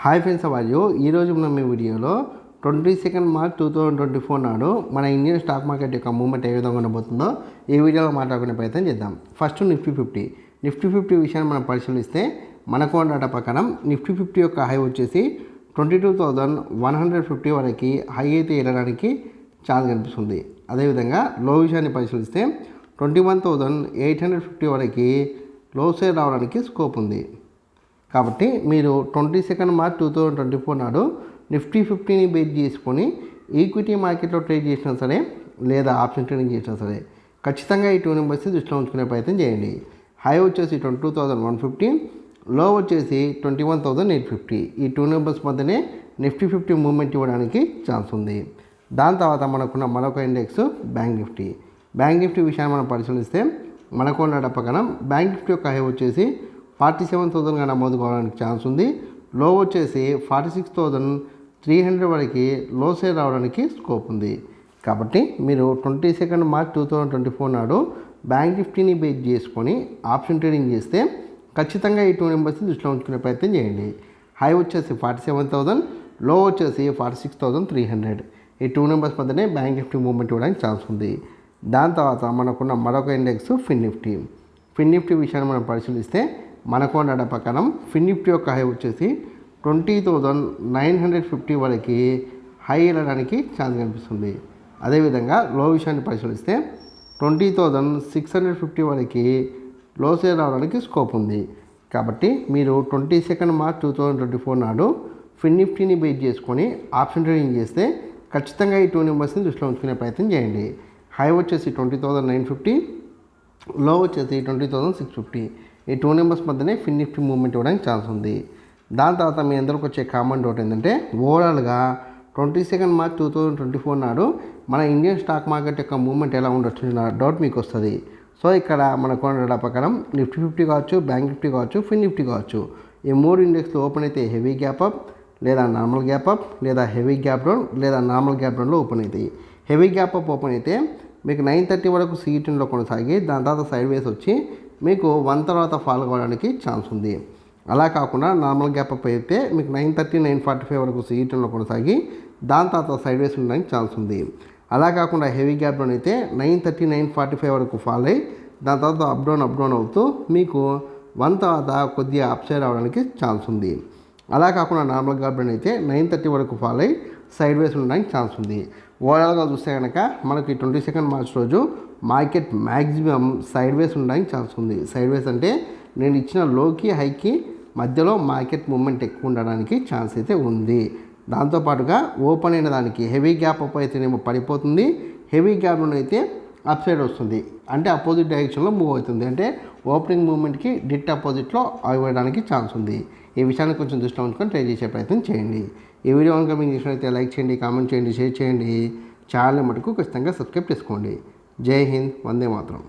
Hi friends, అవ్వాలి ఈరోజు మనం ఈ వీడియోలో 22 మార్చ్ 2024 నాడు మన ఇండియన్ స్టాక్ మార్కెట్ యొక్క మూవ్మెంట్ ఏ విధంగా ఉండబోతుందో ఈ వీడియోలో మాట్లాడుకునే ప్రయత్నం చేద్దాం. ఫస్ట్ నిఫ్టీ ఫిఫ్టీ విషయాన్ని మనం పరిశీలిస్తే మనకు ఉన్న డేటా ప్రకారం నిఫ్టీ 50 యొక్క హై వచ్చేసి 22,150 వరకు హై అయితే వెళ్ళడానికి ఛాన్స్ కనిపిస్తుంది. అదేవిధంగా లో విషయాన్ని పరిశీలిస్తే 21,850 వరకు లో సేల్ రావడానికి స్కోప్ ఉంది. కాబట్టి మీరు 22 మార్చ్ 2024 నాడు నిఫ్టీ 50ని బేస్ చేసుకొని ఈక్విటీ మార్కెట్లో ట్రేడ్ చేసినా సరే లేదా ఆప్షన్ ట్రేడింగ్ చేసినా సరే ఖచ్చితంగా ఈ 2 నెంబర్స్ దృష్టిలో ఉంచుకునే ప్రయత్నం చేయండి. హై వచ్చేసి 22,150, లో వచ్చేసి 21,850. ఈ 2 నెంబర్స్ మధ్యనే నిఫ్టీ 50 మూవ్మెంట్ ఇవ్వడానికి ఛాన్స్ ఉంది. దాని తర్వాత మనకున్న మరొక ఇండెక్స్ బ్యాంక్ నిఫ్టీ విషయాన్ని మనం పరిశీలిస్తే మనకు ఉన్న డేటా ప్రకారం బ్యాంక్ నిఫ్టీ యొక్క హై వచ్చేసి 47,000గా నమోదు కావడానికి ఛాన్స్ ఉంది. లో వచ్చేసి 46,300 వరకు లో సేల్ రావడానికి స్కోప్ ఉంది. కాబట్టి మీరు 22 మార్చ్ 2024 నాడు బ్యాంక్ నిఫ్టీని బేస్ చేసుకొని ఆప్షన్ ట్రేడింగ్ చేస్తే ఖచ్చితంగా ఈ 2 నెంబర్స్ దృష్టిలో ఉంచుకునే ప్రయత్నం చేయండి. హై వచ్చేసి 47,000, లో వచ్చేసి 46,300. ఈ 2 నెంబర్స్ మధ్యనే బ్యాంక్ నిఫ్టీ మూవ్మెంట్ ఇవ్వడానికి ఛాన్స్ ఉంది. దాని తర్వాత మనకున్న మరొక ఇండెక్స్ ఫిన్ నిఫ్టీ విషయాన్ని మనం పరిశీలిస్తే మనకు ఉన్న డేటా ప్రకారం ఫిన్ నిఫ్టీ యొక్క హై వచ్చేసి 20,950 వరకు హై వెళ్ళడానికి ఛాన్స్ కనిపిస్తుంది. అదేవిధంగా లో విషయాన్ని పరిశీలిస్తే 20,650 వరకు లో సేల్ రావడానికి స్కోప్ ఉంది. కాబట్టి మీరు 22 మార్చ్ 2024 నాడు ఫిన్ నిఫ్టీని బేస్ చేసుకొని ఆప్షన్ ట్రేడింగ్ చేస్తే ఖచ్చితంగా ఈ 2 నెంబర్స్ని దృష్టిలో ఉంచుకునే ప్రయత్నం చేయండి. హై వచ్చేసి 20,950, లో వచ్చేసి 20,650. ఈ 2 నెంబర్స్ మధ్యనే ఫిన్ నిఫ్టీ మూవ్మెంట్ ఇవ్వడానికి ఛాన్స్ ఉంది. దాని తర్వాత మీ అందరికి వచ్చే కామన్ డౌట్ ఏంటంటే ఓవరాల్గా 22 మార్చ్ 2024 నాడు మన ఇండియన్ స్టాక్ మార్కెట్ యొక్క మూవ్మెంట్ ఎలా ఉండొచ్చు అన్న డౌట్ మీకు వస్తుంది. సో ఇక్కడ మనకు డేటా ప్రకారం నిఫ్టీ 50 కావచ్చు, బ్యాంక్ నిఫ్టీ కావచ్చు, ఫిన్ నిఫ్టీ కావచ్చు, ఈ 3 ఇండెక్స్లో ఓపెన్ అయితే హెవీ గ్యాప్ అప్ లేదా నార్మల్ గ్యాప్ అప్ లేదా హెవీ గ్యాప్ డౌన్ లేదా నార్మల్ గ్యాప్ డౌన్లో ఓపెన్ అవుతాయి. హెవీ గ్యాప్ అప్ ఓపెన్ అయితే మీకు 930 వరకు సీఈటీలో కొనసాగి దాని తర్వాత సైడ్ వేస్ వచ్చి మీకు 1 తర్వాత ఫాల్ కావడానికి ఛాన్స్ ఉంది. అలా కాకుండా నార్మల్ గ్యాప్ అప్ అయితే మీకు 930, 945 వరకు సీఈటీలో కొనసాగి దాని తర్వాత సైడ్ వేస్ ఉండడానికి ఛాన్స్ ఉంది. అలా కాకుండా హెవీ గ్యాప్ డౌన్ అయితే 930, 945 వరకు ఫాల్ అయ్యి దాని తర్వాత అప్ డౌన్ అవుతూ మీకు 1 తర్వాత కొద్దిగా అప్ సైడ్ అవడానికి ఛాన్స్ ఉంది. అలా కాకుండా నార్మల్ గ్యాప్ డౌన్ అయితే 930 వరకు ఫాల్ అయ్యి సైడ్ వేస్ ఉండడానికి ఛాన్స్ ఉంది. ఓవరాల్గా చూస్తే కనుక మనకి 22 మార్చ్ రోజు మార్కెట్ మ్యాక్సిమం సైడ్ వేస్ ఉండడానికి ఛాన్స్ ఉంది. సైడ్ వేస్ అంటే నేను ఇచ్చిన లోకి హైకి మధ్యలో మార్కెట్ మూవ్మెంట్ ఎక్కువ ఉండడానికి ఛాన్స్ అయితే ఉంది. దాంతోపాటుగా ఓపెన్ అయిన దానికి హెవీ గ్యాప్ అప్ అయితేనేమో పడిపోతుంది, హెవీ గ్యాప్ డౌన్ అయితే అప్ సైడ్ వస్తుంది, అంటే అపోజిట్ డైరెక్షన్లో మూవ్ అవుతుంది. అంటే ఓపెనింగ్ మూవ్మెంట్కి డిట్ అపోజిట్లో అవ్వడానికి ఛాన్స్ ఉంది. ఈ విషయాన్ని కొంచెం దృష్టిలో ఉంచుకొని ట్రై చేసే ప్రయత్నం చేయండి. ఈ వీడియో కనుక మీకు ఇష్టమైతే లైక్ చేయండి, కామెంట్ చేయండి, షేర్ చేయండి. ఛానల్ మటుకు ఖచ్చితంగా సబ్స్క్రైబ్ చేసుకోండి. జై హింద్, వందే మాతరం.